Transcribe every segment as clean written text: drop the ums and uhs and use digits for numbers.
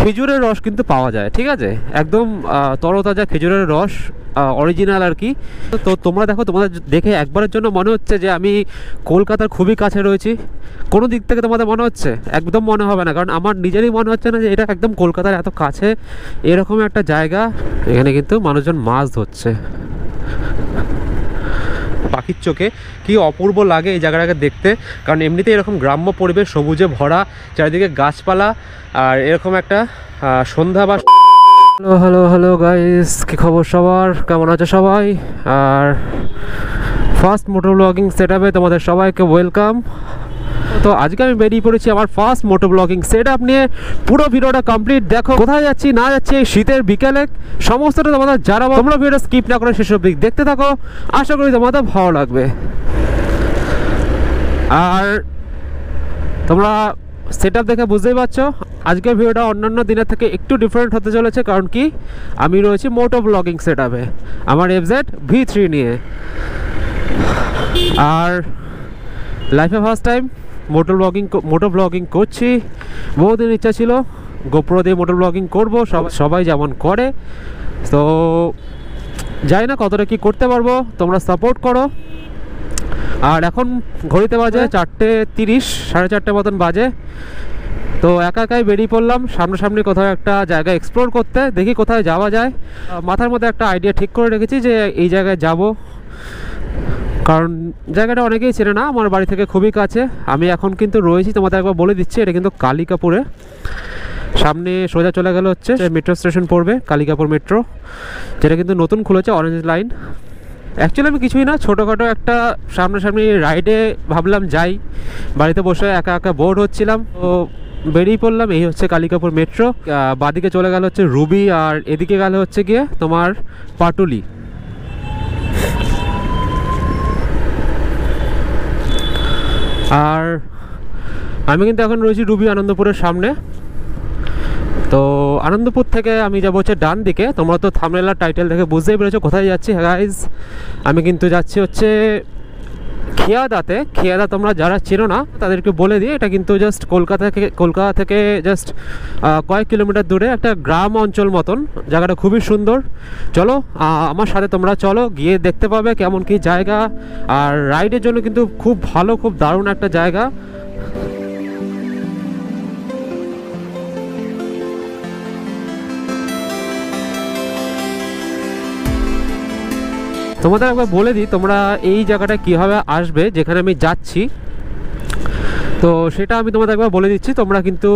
খেজুরের রস কিন্তু পাওয়া যায়, ঠিক আছে, একদম তরতাজা খেজুরের রস, অরিজিনাল আর কি। তো তোমরা দেখো, তোমাদের দেখে একবারের জন্য মনে হচ্ছে যে আমি কলকাতার খুবই কাছে রয়েছি। কোনো দিক থেকে তোমাদের মনে হচ্ছে? একদম মনে হবে না, কারণ আমার নিজেরই মনে হচ্ছে না যে এটা একদম কলকাতার এত কাছে এরকম একটা জায়গা। এখানে কিন্তু মানুষজন মাছ ধরছে। পাখির চোখে কি অপূর্ব লাগে এই জায়গাটাকে দেখতে, কারণ এমনিতে এরকম গ্রাম্য পরিবেশ, সবুজে ভরা, চারিদিকে গাছপালা, আর এরকম একটা সন্ধ্যা বা হ্যালো হ্যালো হ্যালো গাইস, কী খবর সবার, কেমন আছে সবাই? আর ফার্স্ট মোটো ব্লগিং সেট আপে তোমাদের সবাইকে ওয়েলকাম। তো আজকে আমি বেরিয়ে পড়েছি আমার ফার্স্ট মোটো ব্লগিং সেট আপ নিয়ে। পুরো ভিডিওটা কমপ্লিট দেখো, কোথায় যাচ্ছি না যাচ্ছি এই শীতের বিকেলে সমস্তটা তোমাদের জানাবো। তোমরা ভিডিওটা স্কিপ না করে শেষ অবধি দেখতে থাকো, আশা করি তোমাদের ভালো লাগবে। আর তোমরা সেট আপ দেখে বুঝতেই পারছো আজকের ভিডিওটা অন্যান্য দিনের থেকে একটু ডিফারেন্ট হতে চলেছে, কারণ কি আমি রয়েছি মোটো ব্লগিং সেট আপে আমার FZ V3 নিয়ে। আর লাইফে ফার্স্ট টাইম মোটো ব্লগিং করছি। বহুদিন ইচ্ছা ছিল গোপ্রো দিয়ে মোটো ব্লগিং করবো, সবাই যেমন করে। তো জানি না কতটা কি করতে পারবো, তোমরা সাপোর্ট করো। আর এখন ঘড়িতে বাজে 4:30, 4:30 মতন বাজে। তো একা একাই বেরিয়ে পড়লাম সামনাসামনি কোথাও একটা জায়গা এক্সপ্লোর করতে, দেখি কোথায় যাওয়া যায়। মাথার মধ্যে একটা আইডিয়া ঠিক করে রেখেছি যে এই জায়গায় যাব, কারণ জায়গাটা অনেকেই চেনে না, আমার বাড়ি থেকে খুবই কাছে। আমি এখন কিন্তু রয়েছি, তোমাদের একবার বলে দিচ্ছি, এটা কিন্তু কালিকাপুরে। সামনে সোজা চলে গেলে হচ্ছে মেট্রো স্টেশন পড়বে, কালিকাপুর মেট্রো, যেটা কিন্তু নতুন খুলেছে, অরেঞ্জ লাইন। অ্যাকচুয়ালি আমি কিছুই না, ছোটোখাটো একটা সামনাসামনি রাইডে ভাবলাম যাই, বাড়িতে বসে একা একা বোর্ড হচ্ছিলাম, তো বেরিয়ে পড়লাম। এই হচ্ছে কালিকাপুর মেট্রো। বাদিকে চলে গেল হচ্ছে রুবি, আর এদিকে গেলে হচ্ছে গিয়ে তোমার পাটুলি। আর আমি কিন্তু এখন রয়েছি রুবি আনন্দপুরের সামনে। তো আনন্দপুর থেকে আমি যাবো হচ্ছে ডান দিকে। তোমরা তো থাম্বনেল আর টাইটেল দেখে বুঝতেই পেরেছো কোথায় যাচ্ছি। গাইজ আমি কিন্তু যাচ্ছি হচ্ছে খেয়াদাতে। খেয়াদা তোমরা যারা চেনো না তাদেরকে বলে দিই, এটা কিন্তু জাস্ট কলকাতা থেকে জাস্ট কয়েক কিলোমিটার দূরে একটা গ্রাম অঞ্চল মতন। জায়গাটা খুবই সুন্দর। চলো আমার সাথে তোমরা চলো, গিয়ে দেখতে পাবে কেমন কি জায়গা। আর রাইডের জন্য কিন্তু খুব ভালো, খুব দারুণ একটা জায়গা। তোমাদের একবার বলে দিই তোমরা এই জায়গাটা কীভাবে আসবে, যেখানে আমি যাচ্ছি। তো সেটা আমি তোমাদের একবার বলে দিচ্ছি। তোমরা কিন্তু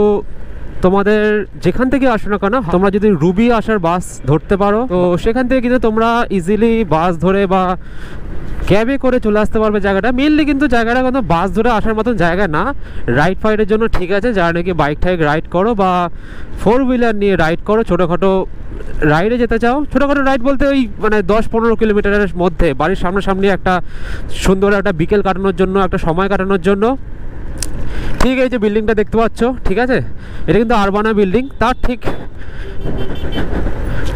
তোমাদের যেখান থেকে আসো না কেন, তোমরা যদি রুবি আসার বাস ধরতে পারো, তো সেখান থেকে কিন্তু তোমরা ইজিলি বাস ধরে বা ক্যাবে করে চলে আসতে পারবে জায়গাটা। মেনলি কিন্তু জায়গাটা কিন্তু বাস ধরে আসার মতন জায়গা না। রাইড ফাইডের জন্য ঠিক আছে, যারা নাকি বাইক টাইক রাইড করো বা 4 হুইলার নিয়ে রাইড করো, ছোটোখাটো রাইডে যেতে চাও। ছোটোখাটো রাইড বলতে ওই মানে 10-15 কিলোমিটারের মধ্যে, বাড়ির সামনাসামনি একটা সুন্দর একটা বিকেল কাটানোর জন্য, একটা সময় কাটানোর জন্য। ঠিক এই যে বিল্ডিংটা দেখতে পাচ্ছ, ঠিক আছে, এটা কিন্তু আরবানা বিল্ডিং। তার ঠিক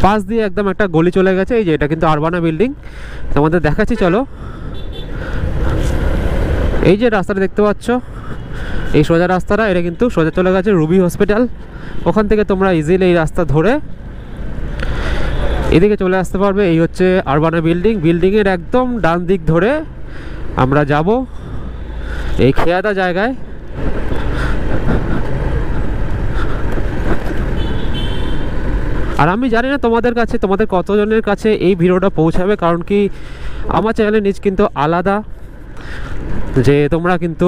পাশ দিয়ে একদম একটা গলি চলে গেছে, এই যে এটা কিন্তু আরবানা বিল্ডিং। তোমাদের দেখাচ্ছি চলো। এই যে রাস্তাটা দেখতে পাচ্ছ, এই সোজা রাস্তাটা, এটা কিন্তু সোজা চলে গেছে রুবি হসপিটাল। ওখান থেকে তোমরা ইজিলি এই রাস্তা ধরে এদিকে চলে আসতে পারবে। এই হচ্ছে আরবানা বিল্ডিং। বিল্ডিংয়ের একদম ডান দিক ধরে আমরা যাব এই খেয়াদা জায়গায়। আর আমি জানি না তোমাদের কতজনের কাছে এই ভিডিওটা পৌঁছাবে, কারণ কি আমার চ্যানেলের নিচ কিন্তু আলাদা, যে তোমরা কিন্তু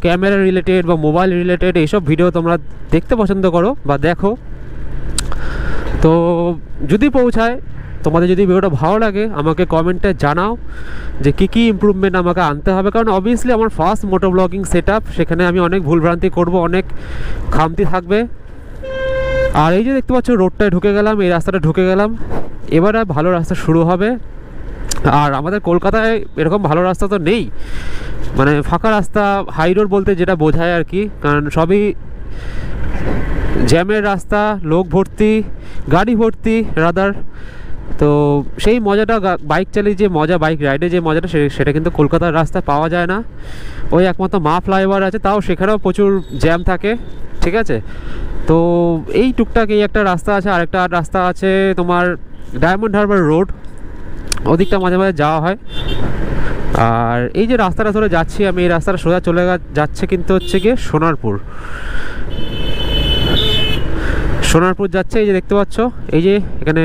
ক্যামেরা রিলেটেড বা মোবাইল রিলেটেড এইসব ভিডিও তোমরা দেখতে পছন্দ করো বা দেখো। তো যদি পৌঁছায়, তোমাদের যদি ভিডিওটা ভালো লাগে, আমাকে কমেন্টে জানাও যে কী ইমপ্রুভমেন্ট আমাকে আনতে হবে। কারণ অবভিয়াসলি আমার ফার্স্ট মোটো ব্লগিং সেট আপ, সেখানে আমি অনেক ভুলভ্রান্তি করব, অনেক খামতি থাকবে। আর এই যে দেখতে পাচ্ছ রোডটায় ঢুকে গেলাম, এই রাস্তাটা ঢুকে গেলাম। এবারে ভালো রাস্তা শুরু হবে। আর আমাদের কলকাতায় এরকম ভালো রাস্তা তো নেই, মানে ফাঁকা রাস্তা, হাই রোড বলতে যেটা বোঝায় আর কি। কারণ সবই জ্যামের রাস্তা, লোক ভর্তি, গাড়ি ভর্তি রাদার। তো সেই মজাটা বাইক চালিয়ে যে মজা, বাইক রাইডে যে মজাটা সেটা কিন্তু কলকাতার রাস্তায় পাওয়া যায় না। ওই একমাত্র মা ফ্লাইওভার আছে, তাও সেখানেও প্রচুর জ্যাম থাকে, ঠিক আছে। তো এই টুকটাক এই একটা রাস্তা আছে, আরেকটা রাস্তা আছে তোমার ডায়মন্ড হারবার রোড, ওদিকটা মাঝে মাঝে যাওয়া হয়। আর এই যে রাস্তাটা ধরে যাচ্ছি আমি, এই রাস্তাটা সোজা চলে যাচ্ছে কিন্তু হচ্ছে গিয়ে সোনারপুর যাচ্ছে। এই যে দেখতে পাচ্ছ, এই যে এখানে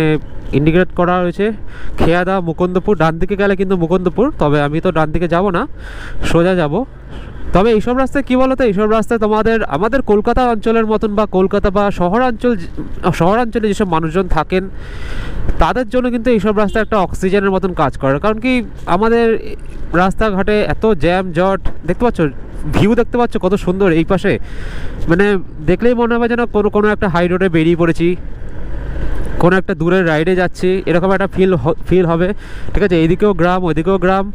ইন্ডিকেট করা হয়েছে খেয়াদা মুকুন্দপুর, ডান দিকে গেলে কিন্তু মুকুন্দপুর, তবে আমি তো ডান দিকে যাব না, সোজা যাব। তবে এইসব রাস্তায় কী বলো তো, এইসব রাস্তায় আমাদের কলকাতা অঞ্চলের মতন বা কলকাতা বা শহরাঞ্চলে যেসব মানুষজন থাকেন তাদের জন্য কিন্তু এইসব রাস্তা একটা অক্সিজেনের মতন কাজ করে। কারণ কি আমাদের রাস্তাঘাটে এত জ্যাম জট, দেখতে পাচ্ছ ভিউ দেখতে পাচ্ছ কত সুন্দর এই পাশে, মানে দেখলেই মনে হবে যেন কোনো একটা হাই রোডে বেরিয়ে পড়েছি, কোনো একটা দূরের রাইডে যাচ্ছি, এরকম একটা ফিল হবে, ঠিক আছে। এইদিকেও গ্রাম ওইদিকেও গ্রাম,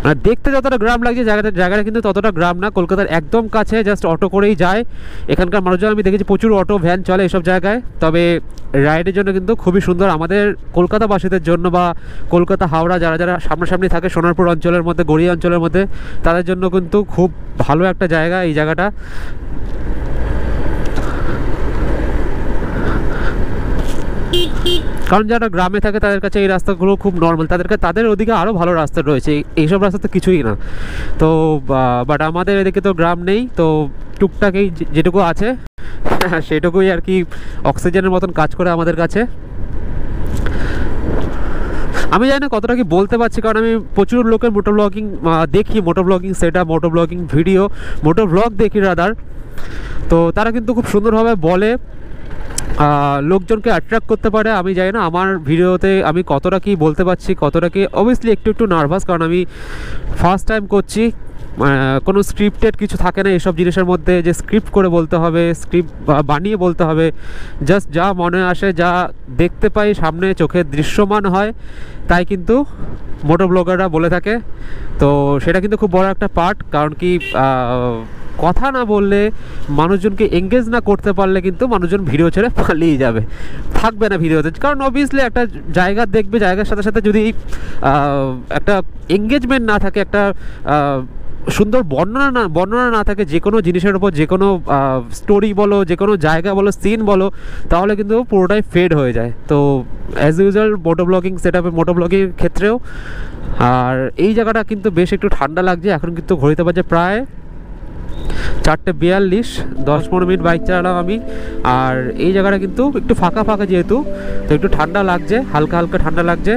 মানে দেখতে যতটা গ্রাম লাগছে জায়গাটা কিন্তু ততটা গ্রাম না। কলকাতার একদম কাছে, জাস্ট অটো করেই যায় এখানকার মানুষজন। আমি দেখেছি প্রচুর অটো ভ্যান চলে এইসব জায়গায়। তবে রাইডের জন্য কিন্তু খুবই সুন্দর আমাদের কলকাতাবাসীদের জন্য, বা কলকাতা হাওড়া যারা যারা সামনাসামনি থাকে সোনারপুর অঞ্চলের মধ্যে, গড়িয়া অঞ্চলের মধ্যে, তাদের জন্য কিন্তু খুব ভালো একটা জায়গা এই জায়গাটা। কারণ যারা গ্রামে থাকে তাদের কাছে এই রাস্তাগুলো খুব নর্মাল, তাদের ওদিকে আরও ভালো রাস্তা রয়েছে, এইসব রাস্তা তো কিছুই না। তো বাট আমাদের এদিকে তো গ্রাম নেই, তো টুকটাক এই যেটুকু আছে সেটুকুই আর কি অক্সিজেনের মতন কাজ করে আমাদের কাছে। আমি জানি না কতটা কি বলতে পারছি, কারণ আমি প্রচুর লোকের মোটো ব্লগিং দেখি, মোটো ব্লগিং সেটআপ, মোটো ব্লগিং ভিডিও, মোটো ব্লগ দেখি রাদার। তো তারা কিন্তু খুব সুন্দরভাবে বলে, লোকজনকে অ্যাট্রাক্ট করতে পারে। আমি জানি না আমার ভিডিওতে আমি কতটা কি বলতে পারছি, কতটা কি অবভিয়াসলি একটু নার্ভাস, কারণ আমি ফার্স্ট টাইম করছি। কোনো স্ক্রিপ্টেড কিছু থাকে না এসব জিনিসের মধ্যে, যে স্ক্রিপ্ট করে বলতে হবে, স্ক্রিপ্ট বানিয়ে বলতে হবে। জাস্ট যা মনে আসে, যা দেখতে পাই সামনে চোখে দৃশ্যমান হয়, তাই কিন্তু মোটো ব্লগাররা বলে থাকে। তো সেটা কিন্তু খুব বড় একটা পার্ট, কারণ কি কথা না বললে, মানুষজনকে এঙ্গেজ না করতে পারলে কিন্তু মানুষজন ভিডিও ছেড়ে পালিয়ে যাবে, থাকবে না ভিডিওতে। কারণ অবভিয়াসলি একটা জায়গা দেখবে, জায়গার সাথে সাথে যদি একটা এঙ্গেজমেন্ট না থাকে, একটা সুন্দর বর্ণনা না থাকে যে কোনো জিনিসের উপর, যে কোনো স্টোরি বলো, যে কোনো জায়গা বলো, সিন বলো, তাহলে কিন্তু পুরোটাই ফেড হয়ে যায়। তো অ্যাজ ইউজুয়াল মোটো ব্লগিং সেটআপে, মোটো ব্লগিংয়ের ক্ষেত্রেও। আর এই জায়গাটা কিন্তু বেশ একটু ঠান্ডা লাগছে, এখন কিন্তু ঘড়িতে বাজে প্রায় 4:42, 10-15 মিনিট বাইক চালালাম আমি। আর এই জায়গাটা কিন্তু একটু ফাঁকা যেহেতু, তো একটু ঠান্ডা লাগছে, হালকা হালকা ঠান্ডা লাগছে।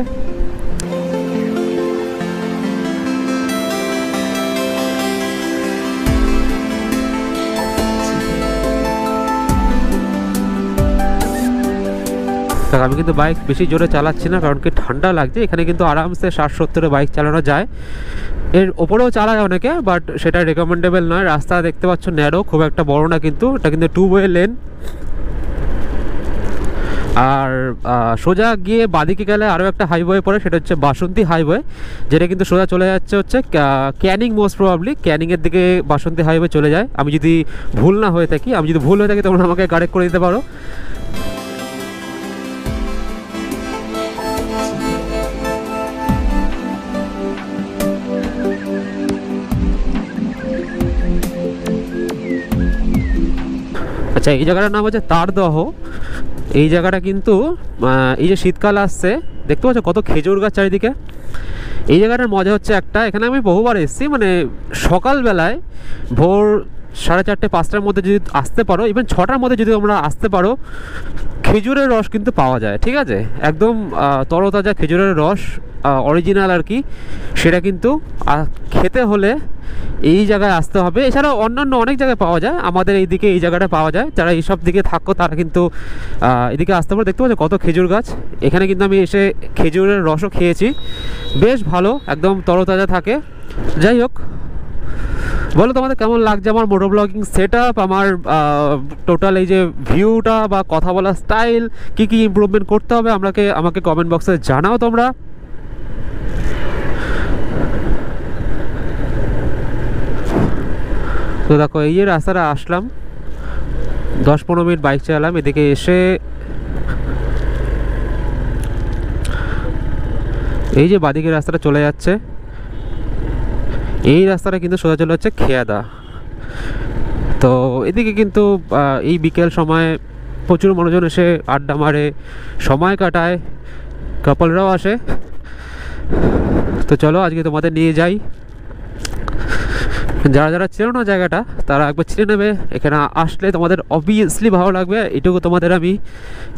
আমি কিন্তু বাইক বেশি জোরে চালাচ্ছি না, কারণ কি ঠান্ডা লাগছে। এখানে কিন্তু আরামসে 60-70-এ বাইক চালানো যায়, এর ওপরেও চালায় অনেকে, বাট সেটা রেকমেন্ডেবল নয়। রাস্তা দেখতে পাচ্ছ ন্যারো, খুব একটা বড় না, কিন্তু এটা কিন্তু 2-ওয়ে লেন। আর সোজা গিয়ে বাদিকে গেলে আরও একটা হাইওয়ে পড়ে, সেটা হচ্ছে বাসন্তী হাইওয়ে, যেটা কিন্তু সোজা চলে যাচ্ছে হচ্ছে ক্যানিং, মোস্ট প্রবাবলি ক্যানিংয়ের দিকে বাসন্তী হাইওয়ে চলে যায়। আমি যদি ভুল হয়ে থাকি তোমরা আমাকে কারেক্ট করে দিতে পারো। আচ্ছা, এই জায়গাটার নাম হচ্ছে তারদহ। এই জায়গাটা কিন্তু এই যে শীতকাল আসছে, দেখতে পাচ্ছ কত খেজুর গাছ চারিদিকে। এই জায়গাটার মজা হচ্ছে একটা, এখানে আমি বহুবার এসেছি, মানে সকালবেলায় ভোর 4:30-5টার মধ্যে যদি আসতে পারো, ইভেন 6টার মধ্যে যদি তোমরা আসতে পারো, খেজুরের রস কিন্তু পাওয়া যায়, ঠিক আছে। একদম তরতাজা খেজুরের রস, অরিজিনাল আর কি। সেটা কিন্তু খেতে হলে এই জায়গায় আসতে হবে। এছাড়াও অন্যান্য অনেক জায়গায় পাওয়া যায়, আমাদের এইদিকে এই জায়গাটা পাওয়া যায়। যারা এইসব দিকে থাকো তারা কিন্তু এদিকে আসতে পারো। দেখতে পাচ্ছ কত খেজুর গাছ। এখানে কিন্তু আমি এসে খেজুরের রসও খেয়েছি, বেশ ভালো, একদম তরতাজা থাকে। যাই হোক, বলো তোমাদের কেমন লাগছে আমার মোটো ব্লগিং সেটআপ, আমার টোটাল এই যে ভিউটা বা কথা বলার স্টাইল, কি কি ইমপ্রুভমেন্ট করতে হবে আমাকে কমেন্ট বক্সে জানাও তোমরা। তো দেখো, এই যে রাস্তাটা আসলাম, 10-15 মিনিট বাইক চালালাম, এদিকে এসে এই যে বাদিকে রাস্তাটা চলে যাচ্ছে, এই রাস্তাটা কিন্তু সোজা চলে যাচ্ছে খেয়াদা। তো এদিকে কিন্তু এই বিকেল সময় প্রচুর মানুষজন এসে আড্ডা মারে, সময় কাটায়, কাপলরাও আসে। তো চলো আজকে তোমাদের নিয়ে যাই। যারা যারা চেনো না জায়গাটা তারা একবার চিনে নেবে, এখানে আসলে তোমাদের অবভিয়াসলি ভালো লাগবে, এটুকু তোমাদের আমি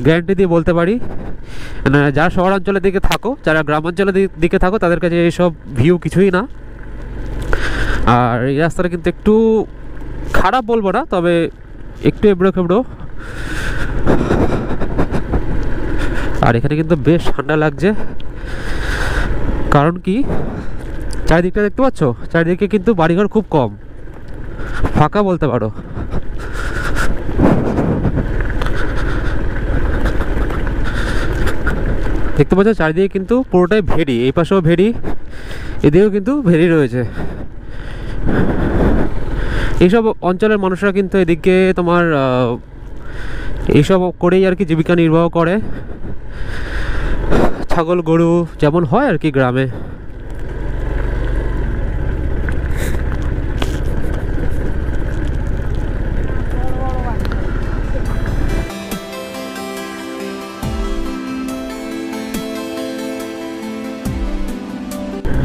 গ্যারান্টি দিয়ে বলতে পারি। মানে যারা শহরাঞ্চলের দিকে থাকো, যারা গ্রামাঞ্চলের দিকে থাকো, তাদের কাছে এইসব ভিউ কিছুই না। আর এই রাস্তাটা কিন্তু একটু খারাপ বলবো না, তবে একটু এবড়ো খেবড়ো। আর এখানে কিন্তু বেশ ঠান্ডা লাগছে, কারণ কি চারিদিকটা দেখতে পাচ্ছ, চারিদিকে কিন্তু বাড়িঘর খুব কম, ফাঁকা বলতে পারো। দেখতে পাচ্ছ চারিদিকে কিন্তু পুরোটাই ভেড়ি, এই পাশেও ভেড়ি, এদিকেও কিন্তু ভেড়ি রয়েছে। এইসব অঞ্চলের মানুষরা কিন্তু এদিকে তোমার এইসব করেই আর কি জীবিকা নির্বাহ করে, ছাগল গরু যেমন হয় আর কি গ্রামে।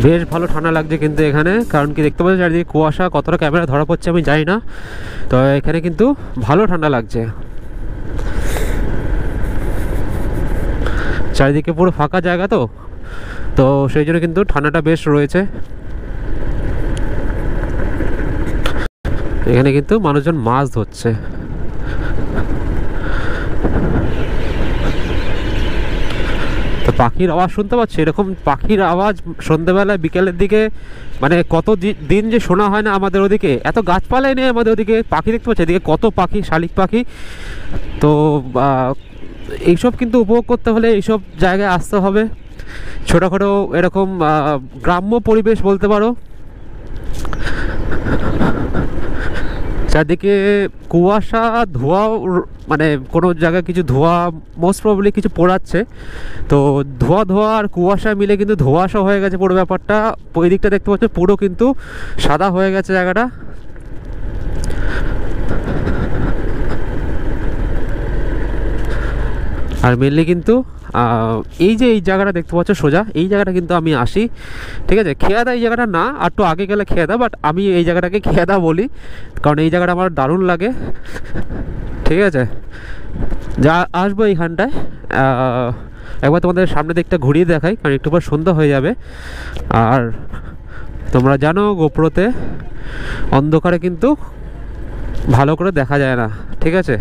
বেশ ভালো ঠান্ডা লাগছে কিন্তু এখানে, কারণ কি দেখতে পাচ্ছি চারিদিকে কুয়াশা, কতটা ক্যামেরা ধরা পড়ছে আমি জানি না, তো এখানে কিন্তু ভালো ঠান্ডা লাগছে। চারিদিকে পুরো ফাঁকা জায়গা, তো সেই জন্য কিন্তু ঠান্ডাটা বেশ রয়েছে। এখানে কিন্তু মানুষজন মাছ ধরছে। তো পাখির আওয়াজ শুনতে পাচ্ছি, এরকম পাখির আওয়াজ সন্ধ্যেবেলায় বিকেলের দিকে মানে কত দিন যে শোনা হয় না আমাদের ওদিকে। এত গাছপালাই নেই আমাদের ওদিকে, পাখি দেখতে পাচ্ছি এদিকে কত পাখি, শালিক পাখি। তো এইসব কিন্তু উপভোগ করতে হলে এইসব জায়গায় আসতে হবে। ছোটোখাটো এরকম গ্রাম্য পরিবেশ বলতে পারো, চারদিকে কুয়াশা, ধোঁয়া, মানে কোনো জায়গায় কিছু ধোঁয়া, মোস্ট প্রবলি কিছু পোড়াচ্ছে। তো ধোঁয়া আর কুয়াশা মিলে কিন্তু ধোঁয়াশা হয়ে গেছে পুরো ব্যাপারটা। ওই দিকটা দেখতে পাচ্ছ পুরো কিন্তু সাদা হয়ে গেছে জায়গাটা। আর মেনলি কিন্তু এই যে এই জায়গাটা দেখতে পাচ্ছ সোজা, এই জায়গাটা কিন্তু আমি আসি, ঠিক আছে। খেয়াদা এই জায়গাটা না, আর একটু আগে গেলে খেয়াদা, বাট আমি এই জায়গাটাকে খেয়াদা বলি, কারণ এই জায়গাটা আমার দারুণ লাগে, ঠিক আছে। যা আসবো এইখানটায় একবার তোমাদের সামনে দিকটা ঘুরিয়ে দেখাই, কারণ একটু পর সন্ধ্যা হয়ে যাবে। আর তোমরা জানো গোপ্রোতে অন্ধকারে কিন্তু ভালো করে দেখা যায় না, ঠিক আছে।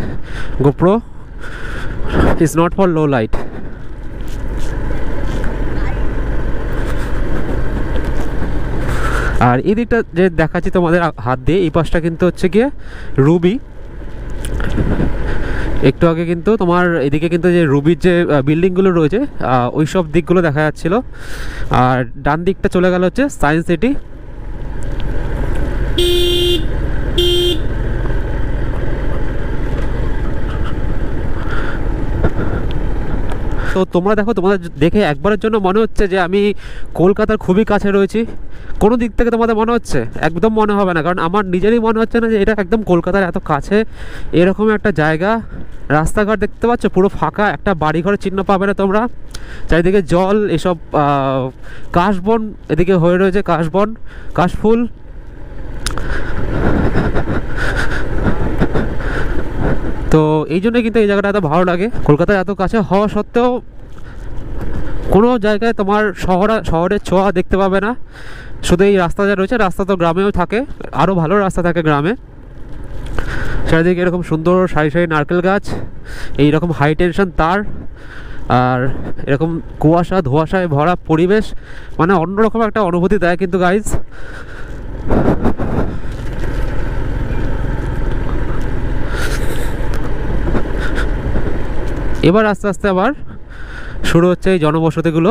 GoPro is not for low light. আর এই দিকটা যে দেখাচ্ছি তোমাদের হাত দিয়ে, এই পাশটা কিন্তু হচ্ছে গিয়ে রুবি। একটু আগে কিন্তু তোমার এদিকে কিন্তু যে রুবির যে বিল্ডিংগুলো রয়েছে ওই সব দিকগুলো দেখা যাচ্ছিল। আর ডান দিকটা চলে গেল হচ্ছে সায়েন্স সিটি। তো তোমরা দেখো, তোমাদের দেখে একবারের জন্য মনে হচ্ছে যে আমি কলকাতার খুবই কাছে রয়েছি। কোনো দিক থেকে তোমাদের মনে হচ্ছে? একদম মনে হবে না, কারণ আমার নিজেরই মনে হচ্ছে না যে এটা একদম কলকাতার এত কাছে এরকম একটা জায়গা। রাস্তাঘাট দেখতে পাচ্ছ পুরো ফাঁকা, একটা বাড়িঘরের চিহ্ন পাবে না তোমরা। চারিদিকে জল, এসব কাশবন এদিকে হয়ে রয়েছে, কাশবন, কাশফুল। তো এই জন্য কিন্তু এই জায়গাটা এত ভালো লাগে। কলকাতায় এত কাছে হওয়া সত্ত্বেও কোনো জায়গায় তোমার শহরের ছোঁয়া দেখতে পাবে না। শুধু এই রাস্তা যা রয়েছে, রাস্তা তো গ্রামেও থাকে, আরও ভালো রাস্তা থাকে গ্রামে। চারিদিকে এরকম সুন্দর সারি সারি নারকেল গাছ, এইরকম হাই টেনশন তার, আর এরকম কুয়াশা ধোঁয়াশায় ভরা পরিবেশ, মানে অন্যরকম একটা অনুভূতি দেয় কিন্তু গাইজ। এবার আস্তে আস্তে আবার শুরু হচ্ছে এই জনবসতিগুলো।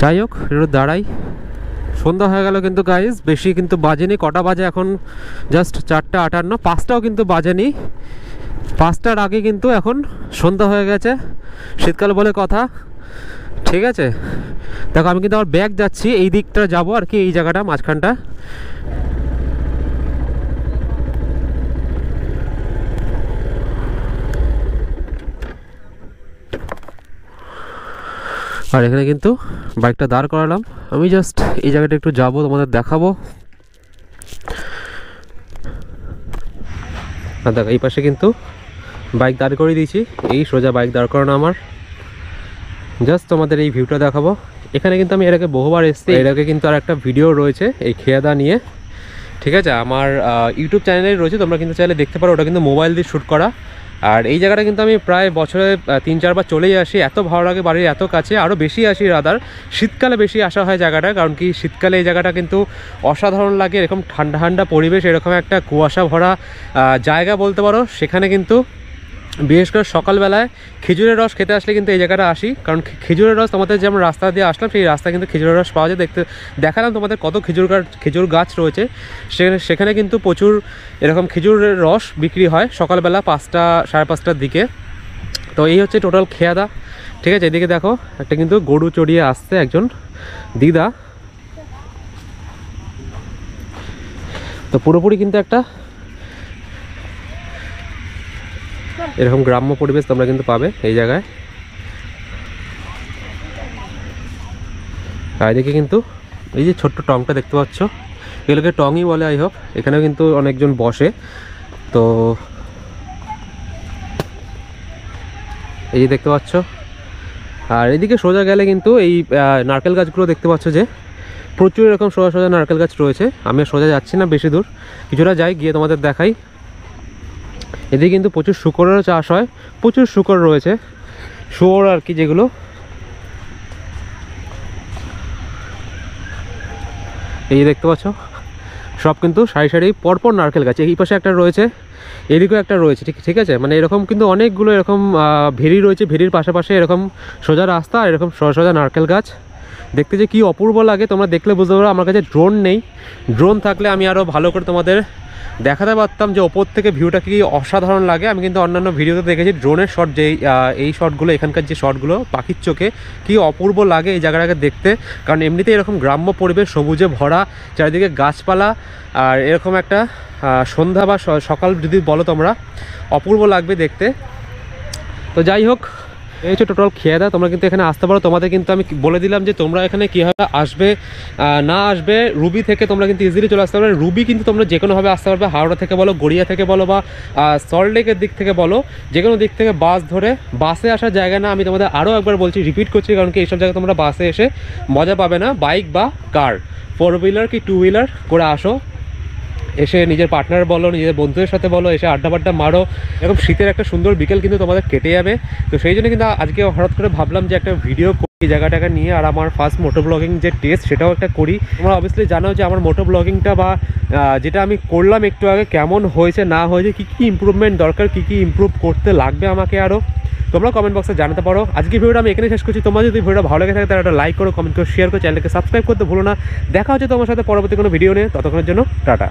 যাই হোক, একটু দাঁড়াই। সন্ধ্যা হয়ে গেল কিন্তু গাইজ, বেশি কিন্তু বাজেনি। কটা বাজে এখন? জাস্ট 4:58, 5টাও কিন্তু বাজেনি। 5টার আগে কিন্তু এখন সন্ধ্যা হয়ে গেছে। শীতকাল বলে কথা, ঠিক আছে, দেখো আমি কিন্তু আমার ব্যাগ যাচ্ছি, এই দিকটা যাবো আর কি, এই জায়গাটা মাঝখানটা। আর এখানে কিন্তু বাইকটা দাঁড় করালাম, আমি জাস্ট এই জায়গাটা একটু যাবো, তোমাদের দেখাবো। আর দেখো এই পাশে কিন্তু বাইক দাঁড় করিয়ে দিয়েছি, এই সোজা বাইক দাঁড় করানো আমার। জাস্ট তোমাদের এই ভিউটা দেখাবো। এখানে কিন্তু আমি এর আগে বহুবার এসেছি, এর আগে কিন্তু আর একটা ভিডিও রয়েছে এই খেয়াদা নিয়ে, ঠিক আছে, আমার ইউটিউব চ্যানেলে রয়েছে, তোমরা কিন্তু চাইলে দেখতে পারো। ওটা কিন্তু মোবাইল দিয়ে শ্যুট করা। আর এই জায়গাটা কিন্তু আমি প্রায় বছরে 3-4 বার চলেই আসি, এত ভালো লাগে, বাড়ির এত কাছে, আরও বেশি আসি রাদার শীতকালে বেশি আসা হয় জায়গাটা, কারণ কি শীতকালে এই জায়গাটা কিন্তু অসাধারণ লাগে, এরকম ঠান্ডা ঠান্ডা পরিবেশ, এরকম একটা কুয়াশা ভরা জায়গা বলতে পারো। সেখানে কিন্তু বিশেষ করে সকালবেলায় খেজুরের রস খেতে আসলে কিন্তু এই জায়গাটা আসি, কারণ খেজুরের রস আমাদের যেমন রাস্তা দিয়ে আসলাম সেই রাস্তায় কিন্তু খেজুরের রস পাওয়া যায়। দেখালাম তোমাদের কত খেজুর গাছ রয়েছে, সেখানে কিন্তু প্রচুর এরকম খেজুরের রস বিক্রি হয় সকালবেলা 5টা 5:30টার দিকে। তো এই হচ্ছে টোটাল খেয়াদা, ঠিক আছে। এদিকে দেখো একটা কিন্তু গরু চড়িয়ে আসছে একজন দিদা। তো পুরোপুরি কিন্তু একটা এরকম গ্রাম্য পরিবেশ তোমরা কিন্তু পাবে এই জায়গায়। আর এদিকে কিন্তু এই যে ছোট্ট টংটা দেখতে পাচ্ছ, এগুলোকে টংই বলে আই হোপ। এখানেও কিন্তু অনেকজন বসে। তো এই যে দেখতে পাচ্ছ। আর এদিকে সোজা গেলে কিন্তু এই নারকেল গাছগুলো দেখতে পাচ্ছ যে প্রচুর এরকম সোজা সোজা নারকেল গাছ রয়েছে। আমি সোজা যাচ্ছি না বেশি দূর, কিছুটা যাই, গিয়ে তোমাদের দেখাই। এদিকে কিন্তু প্রচুর শূকরেরও চাষ হয়, প্রচুর শূকর রয়েছে, শুয়োর আর কি যেগুলো। এই দেখতে পাচ্ছ সব কিন্তু সারি সারি পরপর নারকেল গাছ, এই পাশে একটা রয়েছে, এদিকেও একটা রয়েছে, ঠিক আছে। মানে এরকম কিন্তু অনেকগুলো এরকম ভেরি রয়েছে, ভেরির পাশে এরকম সোজা রাস্তা আর এরকম সোজা সোজা নারকেল গাছ। দেখতে যে কী অপূর্ব লাগে তোমরা দেখলে বুঝতে পারো। আমার কাছে ড্রোন নেই, ড্রোন থাকলে আমি আরও ভালো করে তোমাদের দেখাতে পারতাম যে ওপর থেকে ভিউটা কি অসাধারণ লাগে। আমি কিন্তু অন্যান্য ভিডিওতে দেখেছি ড্রোনের শট, যেই এই শটগুলো, এখানকার যে শটগুলো পাখির চোখে কি অপূর্ব লাগে এই জায়গাটাকে দেখতে। কারণ এমনিতেই এরকম গ্রাম্য পরিবেশ, সবুজে ভরা, চারিদিকে গাছপালা, আর এরকম একটা সন্ধ্যা বা সকাল যদি বলো তোমরা, অপূর্ব লাগবে দেখতে। তো যাই হোক, এই হচ্ছে টোটাল খেয়াদা। তোমরা কিন্তু এখানে আসতে পারো। তোমাদের কিন্তু আমি বলে দিলাম যে তোমরা এখানে কীভাবে আসবে না আসবে। রুবি থেকে তোমরা কিন্তু ইজিলি চলে আসতে পারবে। রুবি কিন্তু তোমরা যে কোনোভাবে আসতে পারবে, হাওড়া থেকে বলো, গড়িয়া থেকে বলো, বা সল্টলেকের দিক থেকে বলো, যে কোনো দিক থেকে বাস ধরে। বাসে আসার জায়গা না, আমি তোমাদের আরও একবার বলছি, রিপিট করছি, কারণ কি এইসব জায়গায় তোমরা বাসে এসে মজা পাবে না। বাইক বা কার, 4 হুইলার কি 2 হুইলার করে আসো, এসে নিজের পার্টনার বলো, নিজের বন্ধুদের সাথে বলো, এসে আড্ডা মারো। এরকম শীতের একটা সুন্দর বিকেল কিন্তু তোমাদের কেটে যাবে। তো সেই জন্য কিন্তু আজকে হঠাৎ করে ভাবলাম যে একটা ভিডিও করি জায়গাটাকে নিয়ে, আর আমার ফার্স্ট মোটো ব্লগিং যে টেস্ট সেটাও একটা করি। তোমরা অবভিয়াসলি জানো যে আমার মোটো ব্লগিংটা বা যেটা আমি করলাম একটু আগে কেমন হয়েছে না হয়েছে, কী কী ইমপ্রুভমেন্ট দরকার, কী কী ইমপ্রুভ করতে লাগবে আমাকে আরও, তোমরা কমেন্ট বক্সে জানাতে পারো। আজকে ভিডিওটা আমি এখানে শেষ করছি। তোমার যদি ভিডিওটা ভালো লাগে থাকে তাহলে একটা লাইক করো, কমেন্ট করো, শেয়ার করো, চ্যানেলকে সাবস্ক্রাইব করতে ভুলো না। দেখা হচ্ছে তোমার সাথে পরবর্তী কোনো ভিডিও নিয়ে, ততক্ষণের জন্য টাটা।